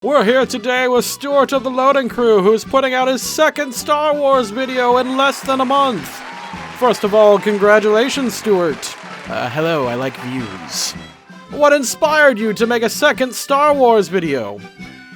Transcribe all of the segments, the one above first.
We're here today with Stuart of TheLoadingCrew, who's putting out his second Star Wars video in less than a month. First of all, congratulations, Stuart. Hello, I like views. What inspired you to make a second Star Wars video?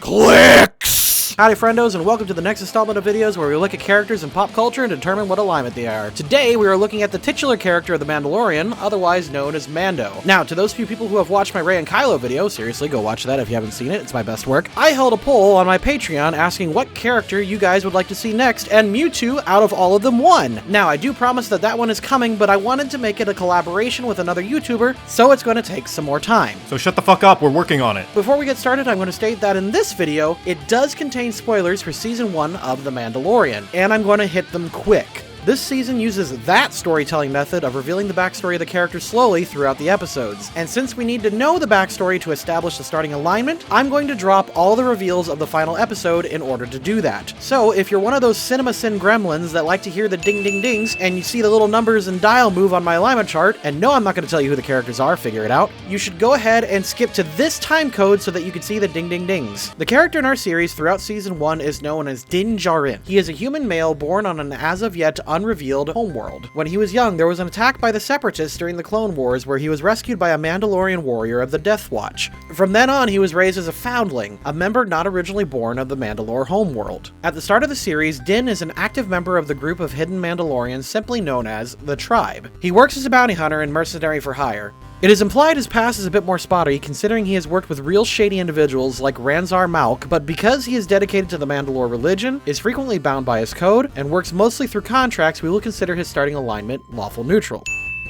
Clicks! Howdy friendos, and welcome to the next installment of videos where we look at characters in pop culture and determine what alignment they are. Today, we are looking at the titular character of The Mandalorian, otherwise known as Mando. Now, to those few people who have watched my Rey and Kylo video, seriously, go watch that if you haven't seen it, it's my best work. I held a poll on my Patreon asking what character you guys would like to see next, and Mewtwo, out of all of them, won. Now, I do promise that one is coming, but I wanted to make it a collaboration with another YouTuber, so it's going to take some more time. So shut the fuck up, we're working on it. Before we get started, I'm going to state that in this video, it does contain spoilers for Season 1 of The Mandalorian, and I'm going to hit them quick. This season uses that storytelling method of revealing the backstory of the character slowly throughout the episodes. And since we need to know the backstory to establish the starting alignment, I'm going to drop all the reveals of the final episode in order to do that. So if you're one of those CinemaSin gremlins that like to hear the ding ding dings and you see the little numbers and dial move on my alignment chart, and no, I'm not going to tell you who the characters are, figure it out, you should go ahead and skip to this time code so that you can see the ding ding dings. The character in our series throughout Season 1 is known as Din Djarin. He is a human male born on an as of yet unrevealed homeworld. When he was young, there was an attack by the Separatists during the Clone Wars where he was rescued by a Mandalorian warrior of the Death Watch. From then on, he was raised as a foundling, a member not originally born of the Mandalore homeworld. At the start of the series, Din is an active member of the group of hidden Mandalorians simply known as the Tribe. He works as a bounty hunter and mercenary for hire. It is implied his past is a bit more spotty, considering he has worked with real shady individuals like Ranzar Malk, but because he is dedicated to the Mandalore religion, is frequently bound by his code, and works mostly through contracts, we will consider his starting alignment lawful neutral.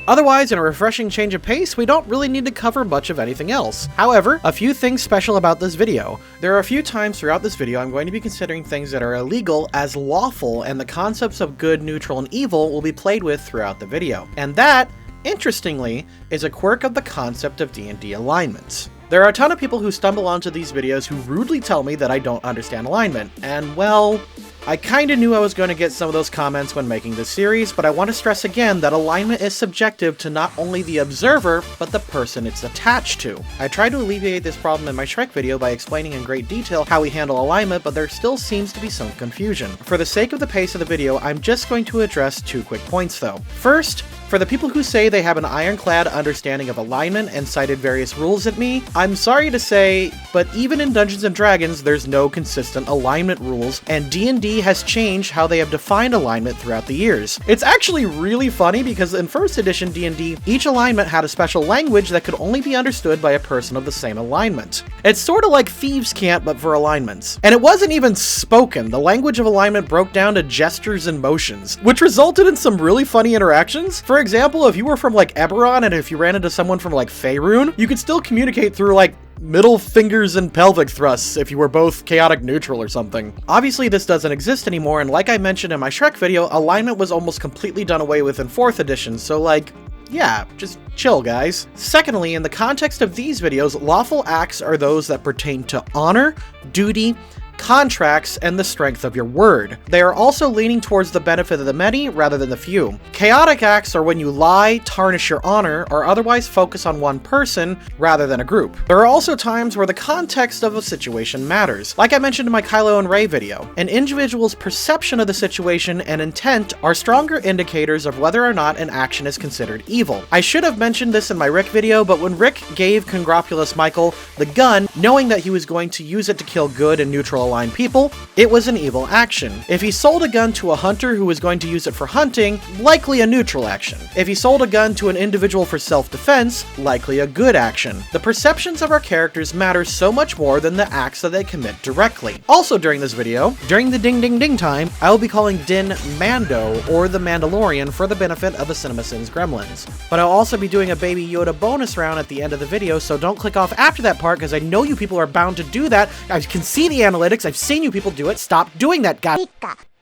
Otherwise, in a refreshing change of pace, we don't really need to cover much of anything else. However, a few things special about this video. There are a few times throughout this video I'm going to be considering things that are illegal as lawful, and the concepts of good, neutral, and evil will be played with throughout the video. And that, interestingly, is a quirk of the concept of D&D Alignment. There are a ton of people who stumble onto these videos who rudely tell me that I don't understand alignment, and well, I kinda knew I was going to get some of those comments when making this series, but I want to stress again that alignment is subjective to not only the observer, but the person it's attached to. I tried to alleviate this problem in my Shrek video by explaining in great detail how we handle alignment, but there still seems to be some confusion. For the sake of the pace of the video, I'm just going to address 2 quick points though. First, for the people who say they have an ironclad understanding of alignment and cited various rules at me, I'm sorry to say, but even in Dungeons & Dragons, there's no consistent alignment rules, and D&D has changed how they have defined alignment throughout the years. It's actually really funny because in 1st edition D&D, each alignment had a special language that could only be understood by a person of the same alignment. It's sort of like Thieves' Cant, but for alignments. And it wasn't even spoken. The language of alignment broke down to gestures and motions, which resulted in some really funny interactions. For example, if you were from like Eberron and if you ran into someone from like Faerun, you could still communicate through like middle fingers and pelvic thrusts if you were both chaotic neutral or something. Obviously this doesn't exist anymore, and like I mentioned in my Shrek video, alignment was almost completely done away with in 4th edition, so like, yeah, just chill guys. Secondly, in the context of these videos, lawful acts are those that pertain to honor, duty, contracts, and the strength of your word. They are also leaning towards the benefit of the many rather than the few. Chaotic acts are when you lie, tarnish your honor, or otherwise focus on one person rather than a group. There are also times where the context of a situation matters. Like I mentioned in my Kylo and Rey video, an individual's perception of the situation and intent are stronger indicators of whether or not an action is considered evil. I should have mentioned this in my Rick video, but when Rick gave Congropulus Michael the gun, knowing that he was going to use it to kill good and neutral aligned people, it was an evil action. If he sold a gun to a hunter who was going to use it for hunting, likely a neutral action. If he sold a gun to an individual for self-defense, likely a good action. The perceptions of our characters matter so much more than the acts that they commit directly. Also during this video, during the ding ding ding time, I will be calling Din Mando, or the Mandalorian, for the benefit of the CinemaSins gremlins. But I'll also be doing a Baby Yoda bonus round at the end of the video, so don't click off after that part because I know you people are bound to do that. I can see the analytics, I've seen you people do it. Stop doing that, guys.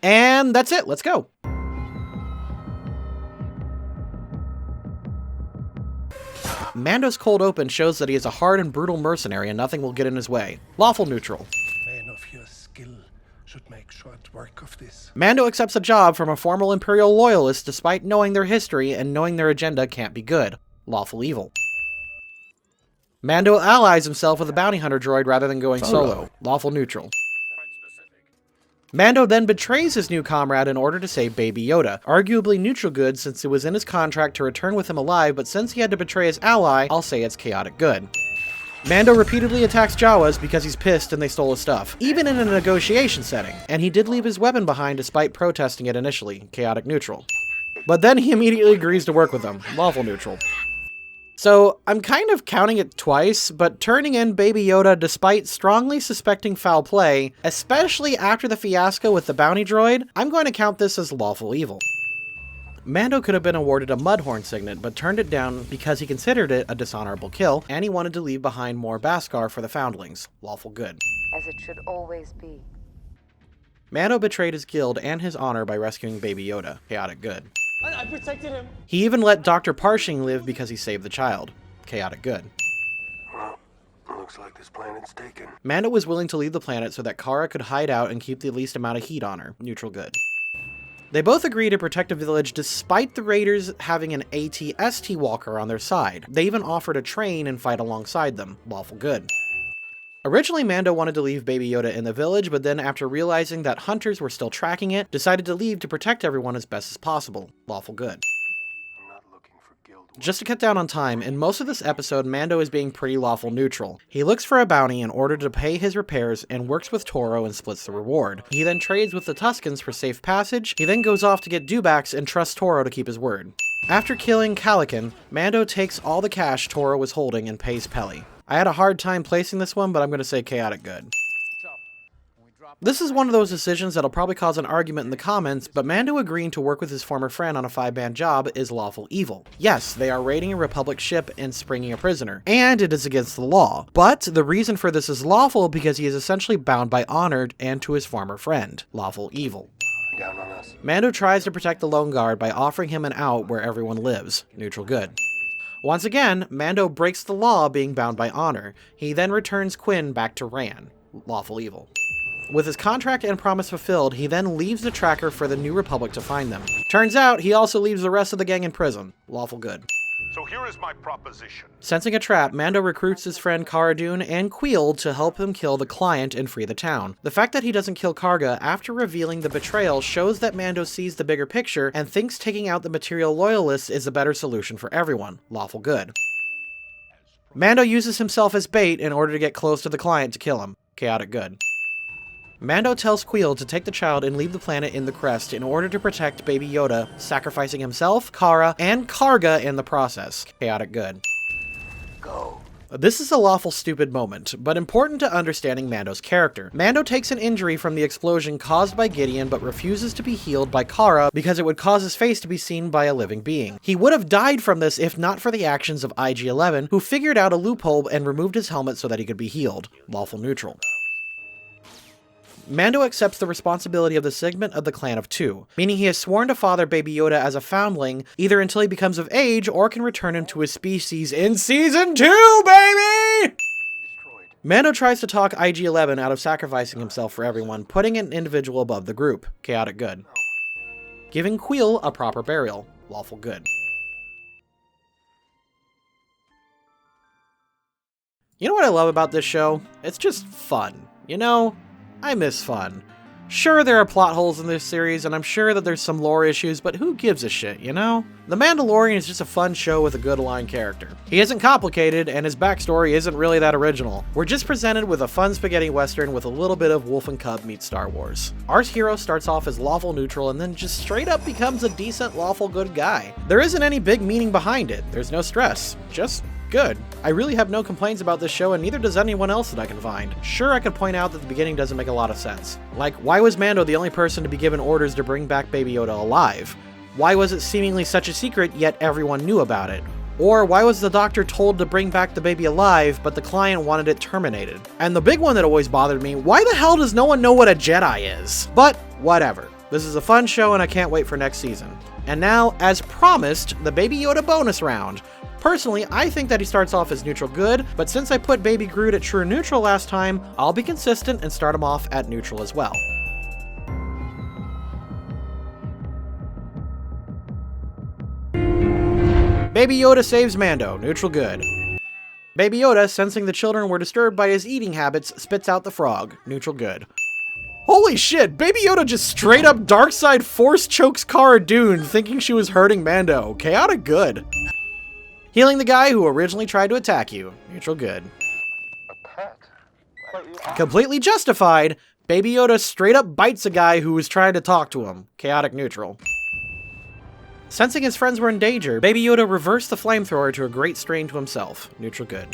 And that's it. Let's go. Mando's cold open shows that he is a hard and brutal mercenary and nothing will get in his way. Lawful neutral. Men of your skill should make short work of this. Mando accepts a job from a formal Imperial loyalist despite knowing their history and knowing their agenda can't be good. Lawful evil. Mando allies himself with a bounty hunter droid rather than going solo. Lawful neutral. Mando then betrays his new comrade in order to save Baby Yoda, arguably neutral good since it was in his contract to return with him alive, but since he had to betray his ally, I'll say it's chaotic good. Mando repeatedly attacks Jawas because he's pissed and they stole his stuff, even in a negotiation setting, and he did leave his weapon behind despite protesting it initially, chaotic neutral. But then he immediately agrees to work with them, lawful neutral. So, I'm kind of counting it twice, but turning in Baby Yoda despite strongly suspecting foul play, especially after the fiasco with the bounty droid, I'm going to count this as lawful evil. Mando could have been awarded a Mudhorn signet, but turned it down because he considered it a dishonorable kill, and he wanted to leave behind more Beskar for the foundlings, lawful good. As it should always be. Mando betrayed his guild and his honor by rescuing Baby Yoda, chaotic good. I protected him. He even let Dr. Parshing live because he saved the child, chaotic good. Well, looks like this planet's taken. Mando was willing to leave the planet so that Kara could hide out and keep the least amount of heat on her, neutral good. They both agree to protect the village despite the raiders having an AT-ST walker on their side. They even offer to train and fight alongside them, lawful good. Originally, Mando wanted to leave Baby Yoda in the village, but then after realizing that hunters were still tracking it, decided to leave to protect everyone as best as possible, lawful good. I'm not looking for guild. Just to cut down on time, in most of this episode, Mando is being pretty lawful neutral. He looks for a bounty in order to pay his repairs and works with Toro and splits the reward. He then trades with the Tuskens for safe passage. He then goes off to get dewbacks and trusts Toro to keep his word. After killing Calican, Mando takes all the cash Toro was holding and pays Peli. I had a hard time placing this one, but I'm going to say chaotic good. This is one of those decisions that'll probably cause an argument in the comments, but Mando agreeing to work with his former friend on a 5-man job is lawful evil. Yes, they are raiding a Republic ship and springing a prisoner, and it is against the law. But the reason for this is lawful because he is essentially bound by honor and to his former friend. Lawful evil. Down on us. Mando tries to protect the Lone Guard by offering him an out where everyone lives. Neutral good. Once again, Mando breaks the law being bound by honor. He then returns Quinn back to Ran. Lawful evil. With his contract and promise fulfilled, he then leaves the tracker for the New Republic to find them. Turns out, he also leaves the rest of the gang in prison. Lawful good. So here is my proposition. Sensing a trap, Mando recruits his friend Cara Dune and Queel to help him kill the client and free the town. The fact that he doesn't kill Karga after revealing the betrayal shows that Mando sees the bigger picture and thinks taking out the material loyalists is a better solution for everyone. Lawful good. Mando uses himself as bait in order to get close to the client to kill him. Chaotic good. Mando tells Queel to take the child and leave the planet in the crest in order to protect Baby Yoda, sacrificing himself, Kara, and Karga in the process. Chaotic good. Go. This is a lawful stupid moment, but important to understanding Mando's character. Mando takes an injury from the explosion caused by Gideon but refuses to be healed by Kara because it would cause his face to be seen by a living being. He would have died from this if not for the actions of IG-11, who figured out a loophole and removed his helmet so that he could be healed. Lawful neutral. Mando accepts the responsibility of the segment of the Clan of Two, meaning he has sworn to father Baby Yoda as a foundling, either until he becomes of age or can return him to his species in Season 2, baby! Mando tries to talk IG-11 out of sacrificing himself for everyone, putting an individual above the group. Chaotic good. Giving Queel a proper burial. Lawful good. You know what I love about this show? It's just fun. You know? I miss fun. Sure, there are plot holes in this series, and I'm sure that there's some lore issues, but who gives a shit, you know? The Mandalorian is just a fun show with a good aligned character. He isn't complicated, and his backstory isn't really that original. We're just presented with a fun spaghetti western with a little bit of Wolf and Cub meets Star Wars. Our hero starts off as lawful neutral and then just straight up becomes a decent lawful good guy. There isn't any big meaning behind it. There's no stress. Just good. I really have no complaints about this show, and neither does anyone else that I can find. Sure, I could point out that the beginning doesn't make a lot of sense. Like, why was Mando the only person to be given orders to bring back Baby Yoda alive? Why was it seemingly such a secret, yet everyone knew about it? Or why was the doctor told to bring back the baby alive, but the client wanted it terminated? And the big one that always bothered me, why the hell does no one know what a Jedi is? But whatever. This is a fun show, and I can't wait for next season. And now, as promised, the Baby Yoda bonus round. Personally, I think that he starts off as neutral good, but since I put Baby Groot at true neutral last time, I'll be consistent and start him off at neutral as well. Baby Yoda saves Mando, neutral good. Baby Yoda, sensing the children were disturbed by his eating habits, spits out the frog. Neutral good. Holy shit, Baby Yoda just straight up darkside force chokes Cara Dune, thinking she was hurting Mando. Chaotic good. Healing the guy who originally tried to attack you. Neutral good. Completely justified, Baby Yoda straight up bites a guy who was trying to talk to him. Chaotic neutral. Sensing his friends were in danger, Baby Yoda reversed the flamethrower to a great strain to himself. Neutral good.